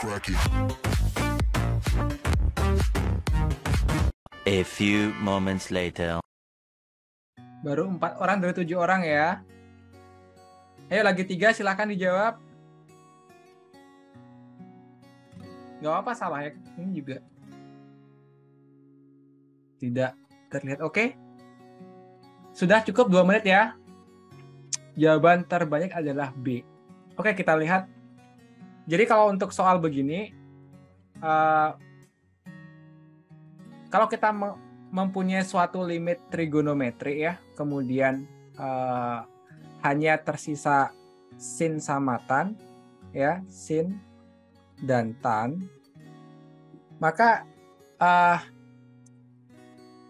A few moments later. Baru 4 orang dari 7 orang ya. Ayo lagi 3 silahkan dijawab. Gak apa salah ya. Ini juga tidak terlihat. Oke. Sudah cukup 2 menit ya. Jawaban terbanyak adalah B. Oke, kita lihat. Jadi kalau untuk soal begini, kalau kita mempunyai suatu limit trigonometri ya, kemudian hanya tersisa sin sama tan, ya, sin dan tan, maka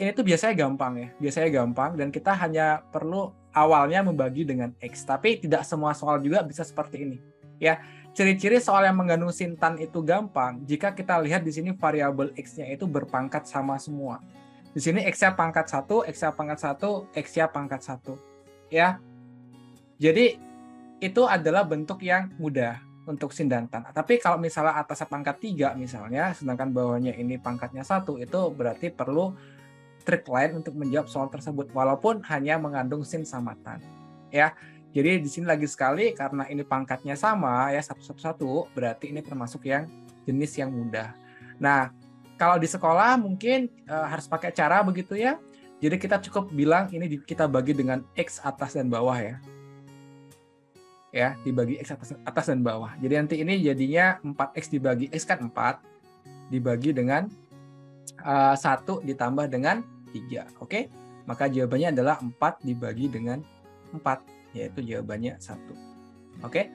ini tuh biasanya gampang ya, dan kita hanya perlu awalnya membagi dengan X, tapi tidak semua soal juga bisa seperti ini. Ya, ciri-ciri soal yang mengandung sin tan itu gampang jika kita lihat di sini variabel X-nya itu berpangkat sama semua. Di sini X-nya pangkat 1, X-nya pangkat 1, X-nya pangkat 1. Ya. Jadi itu adalah bentuk yang mudah untuk sin dan tan. Tapi kalau misalnya atasnya pangkat 3 misalnya, sedangkan bawahnya ini pangkatnya 1, itu berarti perlu trik lain untuk menjawab soal tersebut, walaupun hanya mengandung sin sama tan. Ya. Jadi di sini lagi sekali karena ini pangkatnya sama ya 1, berarti ini termasuk yang jenis yang mudah. Nah, kalau di sekolah mungkin harus pakai cara begitu ya. Jadi kita cukup bilang ini kita bagi dengan X atas dan bawah ya. Ya, dibagi X atas dan bawah. Jadi nanti ini jadinya 4X dibagi X kan 4, dibagi dengan 1 ditambah dengan 3. Oke? Maka jawabannya adalah 4 dibagi dengan 4, yaitu jawabannya 1. Oke?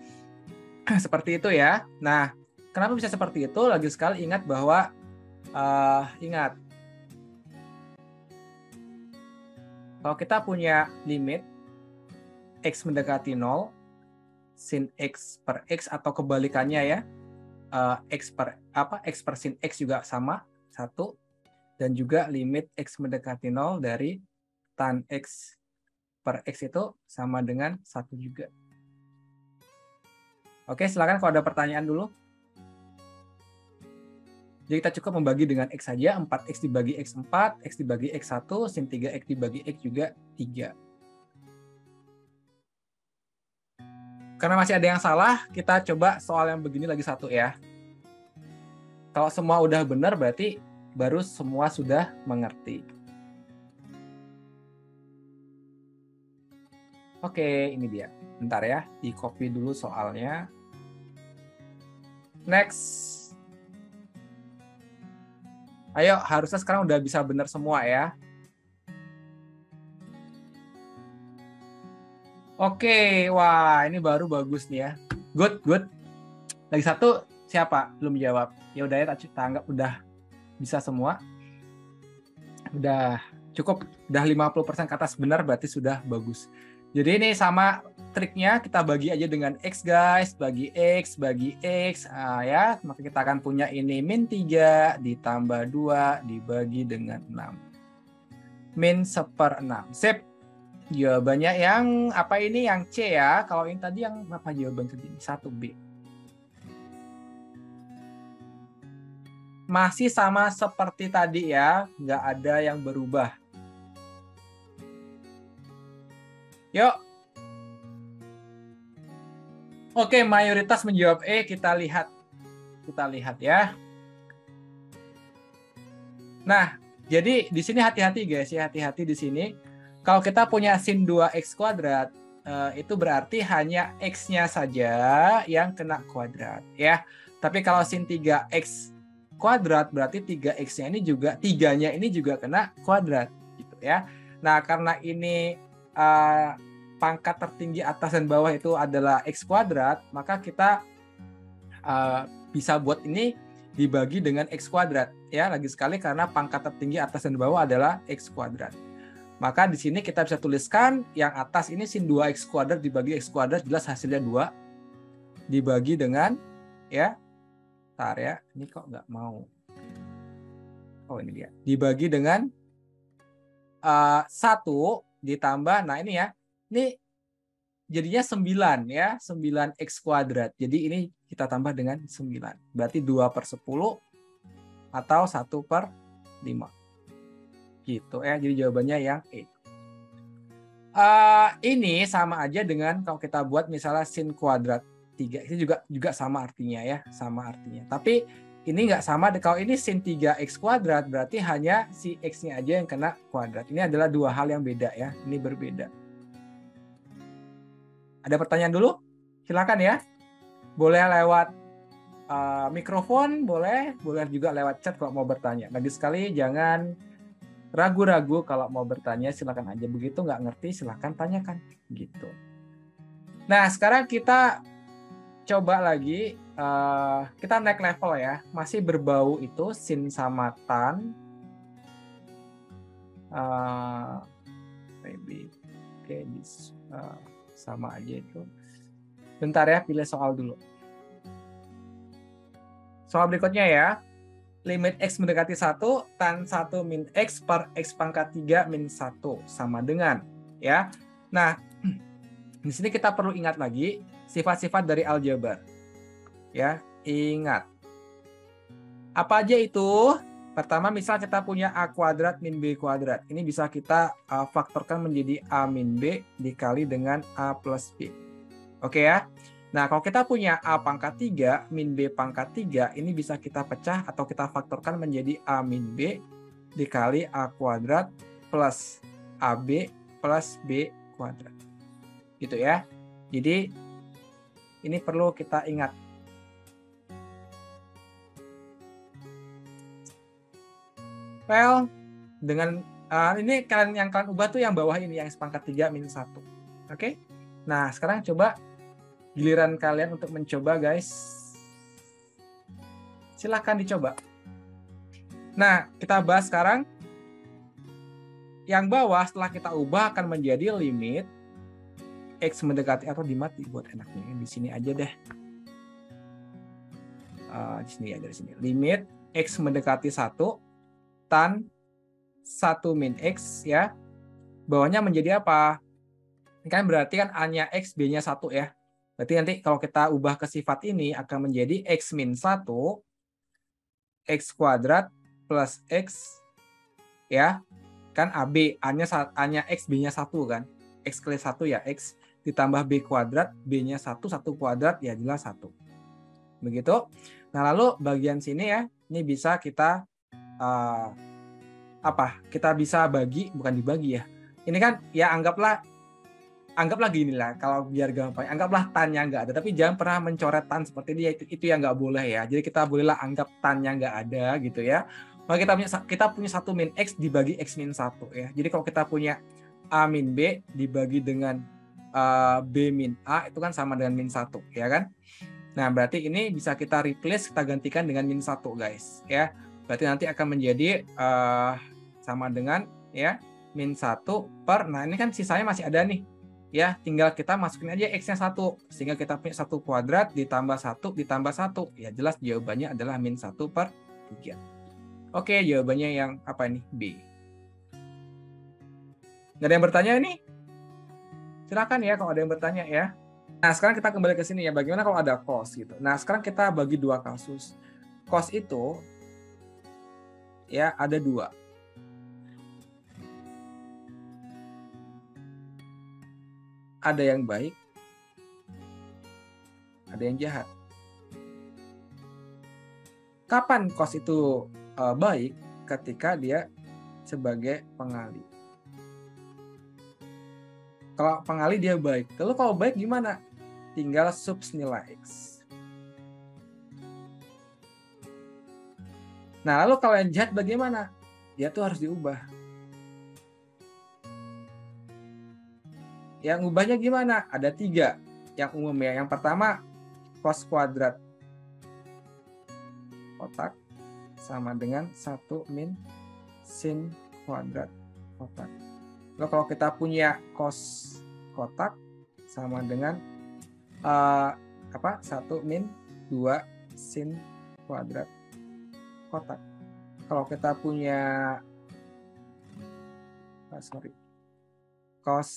Seperti itu ya. Nah, kenapa bisa seperti itu? Lagi sekali ingat bahwa ingat, kalau kita punya limit X mendekati 0, sin X per X atau kebalikannya ya, X per sin X juga sama 1, dan juga limit X mendekati 0 dari tan X per X itu sama dengan 1 juga. Oke, silakan kalau ada pertanyaan dulu. Jadi kita cukup membagi dengan X saja, 4X dibagi X 4, X dibagi X 1, sin 3X dibagi X juga 3. Karena masih ada yang salah, kita coba soal yang begini lagi satu ya. Kalau semua udah benar, berarti baru semua sudah mengerti. Oke, ini dia. Bentar ya, di copy dulu soalnya. Next. Ayo, harusnya sekarang udah bisa benar semua ya. Oke, wah ini baru bagus nih ya. Good. Lagi satu, siapa? Belum jawab. Ya udah ya, kita anggap udah bisa semua. Udah cukup, udah 50% ke atas benar, berarti sudah bagus. Jadi ini sama triknya, kita bagi aja dengan X guys, bagi X, ya. Maka kita akan punya ini min 3 ditambah 2 dibagi dengan 6. Min 1/6. Sip. Jawabannya yang apa ini? Yang C ya. Kalau yang tadi yang apa jawaban tadi? 1B. Masih sama seperti tadi ya, nggak ada yang berubah. Yuk. Oke, mayoritas menjawab E, kita lihat ya. Nah, jadi di sini hati-hati guys ya, hati-hati di sini. Kalau kita punya sin 2X kuadrat, itu berarti hanya X-nya saja yang kena kuadrat ya. Tapi kalau sin 3X kuadrat berarti 3X-nya ini juga, 3-nya ini juga kena kuadrat gitu ya. Nah, karena ini pangkat tertinggi atas dan bawah itu adalah X kuadrat, maka kita bisa buat ini dibagi dengan X kuadrat ya. Lagi sekali karena pangkat tertinggi atas dan bawah adalah X kuadrat. Maka di sini kita bisa tuliskan yang atas ini sin 2X kuadrat dibagi X kuadrat, jelas hasilnya 2. Dibagi dengan ya. Bentar ya, ini kok nggak mau. Oh ini dia. Dibagi dengan 1 ditambah, nah ini ya. Ini jadinya 9 ya, 9x kuadrat. Jadi ini kita tambah dengan 9. Berarti 2/10 atau 1/5. Gitu ya. Jadi jawabannya yang E. Ini sama aja dengan kalau kita buat misalnya sin kuadrat 3. Ini juga sama artinya ya, sama artinya. Tapi ini nggak sama, kalau ini sin 3x kuadrat berarti hanya si x-nya aja yang kena kuadrat. Ini adalah dua hal yang beda ya, ini berbeda. Ada pertanyaan dulu? Silakan ya. Boleh lewat mikrofon, boleh juga lewat chat kalau mau bertanya. Lagi sekali jangan ragu-ragu kalau mau bertanya, silakan aja. Begitu nggak ngerti silakan tanyakan gitu. Nah, sekarang kita coba lagi, kita naik level ya. Masih berbau itu sin sama tan. Maybe okay, sama aja itu. Bentar ya, pilih soal dulu. Soal berikutnya ya. Limit x mendekati 1 tan 1 min x per x pangkat 3 min 1 sama dengan ya. Nah, di sini kita perlu ingat lagi sifat-sifat dari aljabar. Ya, ingat. Apa aja itu? Pertama, misal kita punya a kuadrat min b kuadrat. Ini bisa kita faktorkan menjadi a min b dikali dengan a plus b. Oke ya. Nah, kalau kita punya a pangkat 3 min b pangkat 3, ini bisa kita pecah atau kita faktorkan menjadi a min b dikali a kuadrat plus ab plus b kuadrat. Gitu ya. Jadi, ini perlu kita ingat. Well, dengan ini yang kalian ubah tuh yang bawah ini, yang x pangkat 3 min 1. Oke? Nah, sekarang coba giliran kalian untuk mencoba, guys. Silahkan dicoba. Nah, kita bahas sekarang. Yang bawah setelah kita ubah akan menjadi limit x mendekati, atau dimati buat enaknya. Di sini aja deh. Di sini ya, dari sini. Limit x mendekati 1 tan 1 min x ya. Bawahnya menjadi apa? Ini kan berarti kan A-nya x, B-nya 1 ya. Berarti nanti kalau kita ubah ke sifat ini akan menjadi x min 1 x kuadrat plus x ya. Kan AB, A-nya x, B-nya 1 kan. X kali 1 ya x ditambah B kuadrat, B-nya 1 kuadrat ya jelas 1. Begitu. Nah, lalu bagian sini ya, ini bisa kita kita bisa bagi, bukan dibagi ya. Ini kan ya anggaplah gini lah, kalau biar gampang, anggaplah tannya nggak ada, tapi jangan pernah mencoret tan seperti ini, itu yang nggak boleh ya. Jadi kita bolehlah anggap tannya nggak ada gitu ya. Maka kita punya 1 min x dibagi x min 1 ya. Jadi kalau kita punya a min b dibagi dengan b min a, itu kan sama dengan min 1 ya kan. Nah, berarti ini bisa kita replace, kita gantikan dengan min 1 guys ya. Berarti nanti akan menjadi sama dengan ya min 1 per, nah ini kan sisanya masih ada nih. Ya, tinggal kita masukin aja x-nya 1. Sehingga kita punya 1 kuadrat ditambah 1 ditambah 1. Ya jelas jawabannya adalah min 1 per 3. Oke, jawabannya yang apa ini? B. Nggak ada yang bertanya ini? Silakan ya kalau ada yang bertanya ya. Nah, sekarang kita kembali ke sini ya. Bagaimana kalau ada cos gitu. Nah, sekarang kita bagi dua kasus. Cos itu ya ada dua. Ada yang baik, ada yang jahat. Kapan cos itu baik? Ketika dia sebagai pengali. Kalau pengali dia baik. Lalu kalau baik gimana? Tinggal subs nilai x. Nah, lalu kalau yang jahat bagaimana? Dia tuh harus diubah. Yang ubahnya gimana? Ada 3 yang umum ya. Yang pertama, cos kuadrat kotak sama dengan 1 min sin kuadrat kotak. Lalu kalau kita punya cos kotak sama dengan 1 min 2 sin kuadrat kotak. Kalau kita punya cos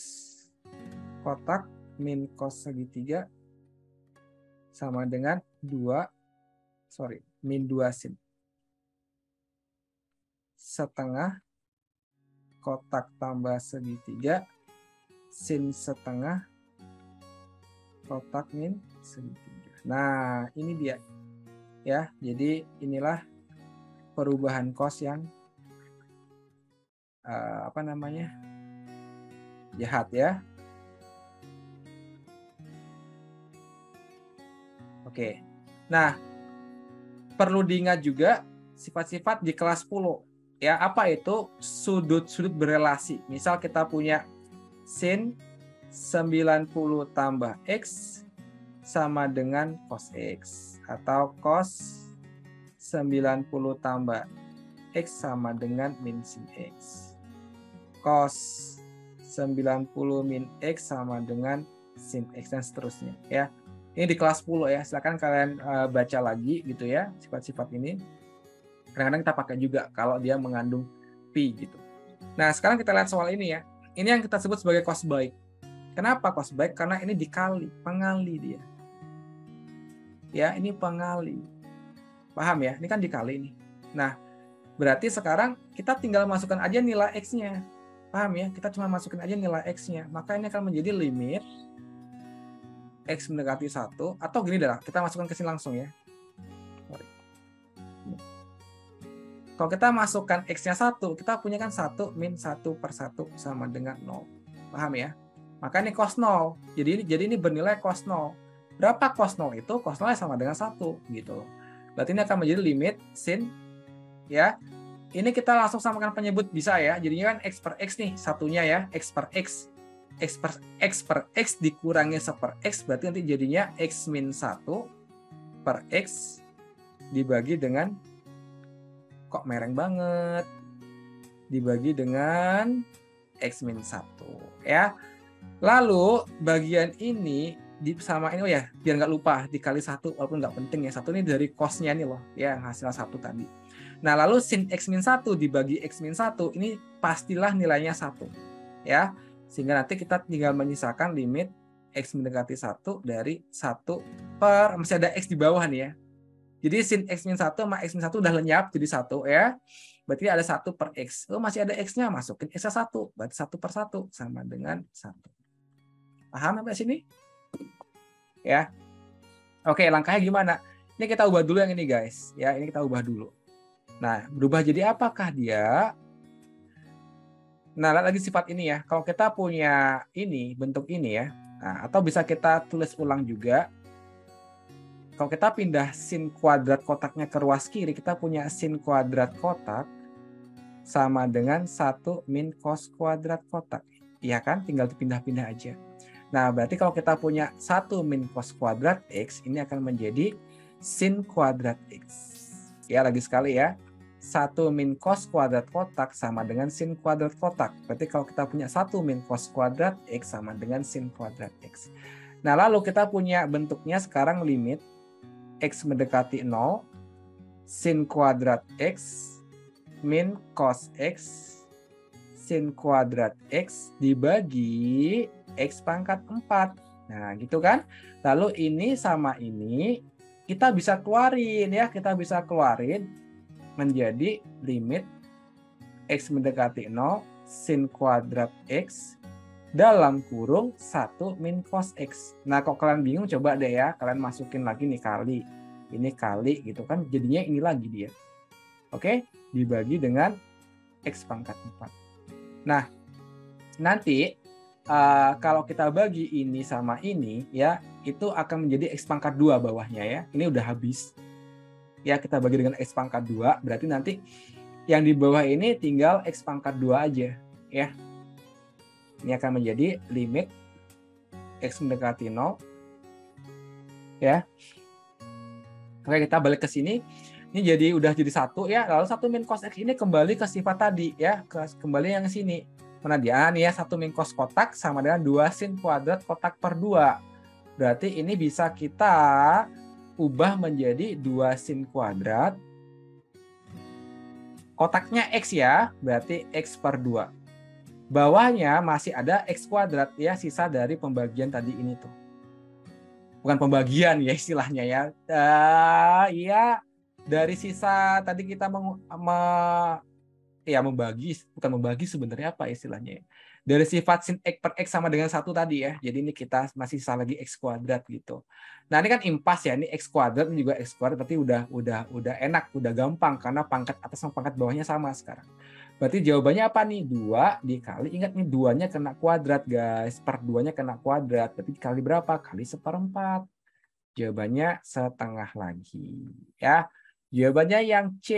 kotak min cos segitiga sama dengan min 2 sin. Setengah kotak tambah segitiga sin setengah kotak min segitiga. Nah, ini dia. Ya, jadi inilah perubahan cos yang jahat ya. Oke. Nah, perlu diingat juga sifat-sifat di kelas 10. Ya, apa itu sudut-sudut berelasi? Misal kita punya sin 90 tambah X sama dengan cos X. Atau cos 90 tambah X sama dengan min sin X. Cos 90 min X sama dengan sin X dan seterusnya ya. Ini di kelas 10 ya. Silakan kalian baca lagi gitu ya sifat-sifat ini. Kadang-kadang kita pakai juga kalau dia mengandung pi gitu. Nah, sekarang kita lihat soal ini ya. Ini yang kita sebut sebagai cos baik. Kenapa cos baik? Karena ini dikali, pengali dia. Ya, ini pengali. Paham ya? Ini kan dikali nih. Nah, berarti sekarang kita tinggal masukkan aja nilai X-nya. Paham ya? Kita cuma masukin aja nilai X-nya. Maka ini akan menjadi limit X mendekati 1. Atau gini dah, kita masukkan ke sini langsung ya. Kalau kita masukkan X-nya 1, kita punya kan 1 min 1 per 1 sama dengan 0. Paham ya? Maka ini cos 0. Jadi ini bernilai cos 0. Berapa cos 0 itu? Cos 0 sama dengan 1 gitu. Berarti ini akan menjadi limit sin ya. Ini kita langsung samakan penyebut bisa ya. Jadinya kan X per X nih satunya ya. X per X. X per X dikurangi 1 per X berarti nanti jadinya X min 1 per X dibagi dengan kok mereng banget. Dibagi dengan X min 1 ya. Lalu bagian ini disamain ya, biar nggak lupa dikali 1 walaupun nggak penting ya. 1 ini dari cosnya nih loh ya, hasil 1 tadi. Nah, lalu sin X min 1 dibagi X min 1 ini pastilah nilainya 1 ya. Sehingga nanti kita tinggal menyisakan limit X mendekati 1 dari 1 per masih ada X di bawah nih ya. Jadi sin X min 1 sama X min 1 udah lenyap jadi 1 ya. Berarti ada 1 per X. Oh, masih ada X-nya, masukin X-nya 1. Berarti 1 per 1 sama dengan 1. Paham sampai sini? Ya. Oke, langkahnya gimana? Ini kita ubah dulu yang ini guys. Ya, ini kita ubah dulu. Nah, berubah jadi apakah dia? Nah, lagi sifat ini ya. Kalau kita punya ini, bentuk ini ya. Nah, atau bisa kita tulis ulang juga. Kalau kita pindah sin kuadrat kotaknya ke ruas kiri, kita punya sin kuadrat kotak sama dengan 1 min cos kuadrat kotak. Iya kan? Tinggal dipindah-pindah aja. Nah, berarti kalau kita punya 1 min cos kuadrat X, ini akan menjadi sin kuadrat X. Ya, lagi sekali ya. 1 min cos kuadrat kotak sama dengan sin kuadrat kotak. Berarti kalau kita punya 1 min cos kuadrat X sama dengan sin kuadrat X. Nah, lalu kita punya bentuknya sekarang limit X mendekati 0, sin kuadrat X min cos X sin kuadrat X dibagi X pangkat 4. Nah, gitu kan? Lalu ini sama ini kita bisa keluarin ya, kita bisa keluarin menjadi limit X mendekati 0 sin kuadrat X dalam kurung 1 min cos X. Nah, kalau kalian bingung coba deh ya, kalian masukin lagi nih kali. Ini kali gitu kan, jadinya ini lagi dia. Oke, dibagi dengan X pangkat 4. Nah, nanti kalau kita bagi ini sama ini ya, itu akan menjadi X pangkat 2 bawahnya ya. Ini udah habis. Ya, kita bagi dengan X pangkat 2, berarti nanti yang di bawah ini tinggal X pangkat 2 aja ya. Ini akan menjadi limit X mendekati 0 ya. Oke, kita balik ke sini. Ini udah jadi 1 ya. Lalu 1 min cos X ini kembali ke sifat tadi ya, kembali yang sini. Mana dia? Nih ya, 1 min cos kotak sama dengan 2 sin kuadrat kotak per 2. Berarti ini bisa kita ubah menjadi 2 sin kuadrat kotaknya X ya, berarti X per 2. Bawahnya masih ada X kuadrat ya, sisa dari pembagian tadi ini tuh. Bukan pembagian ya istilahnya ya. Iya, dari sisa tadi kita membagi, bukan membagi sebenarnya apa istilahnya ya. Dari sifat sin X per X sama dengan 1 tadi ya. Jadi ini kita masih sisa lagi X kuadrat gitu. Nah ini kan impas ya, ini X kuadrat ini juga X kuadrat, berarti udah enak, udah gampang karena pangkat atas sama pangkat bawahnya sama sekarang. Berarti jawabannya apa nih? 2 dikali, ingat nih 2-nya kena kuadrat guys, per 2-nya kena kuadrat, berarti dikali berapa? Kali 1/4. Jawabannya setengah lagi ya. Jawabannya yang C.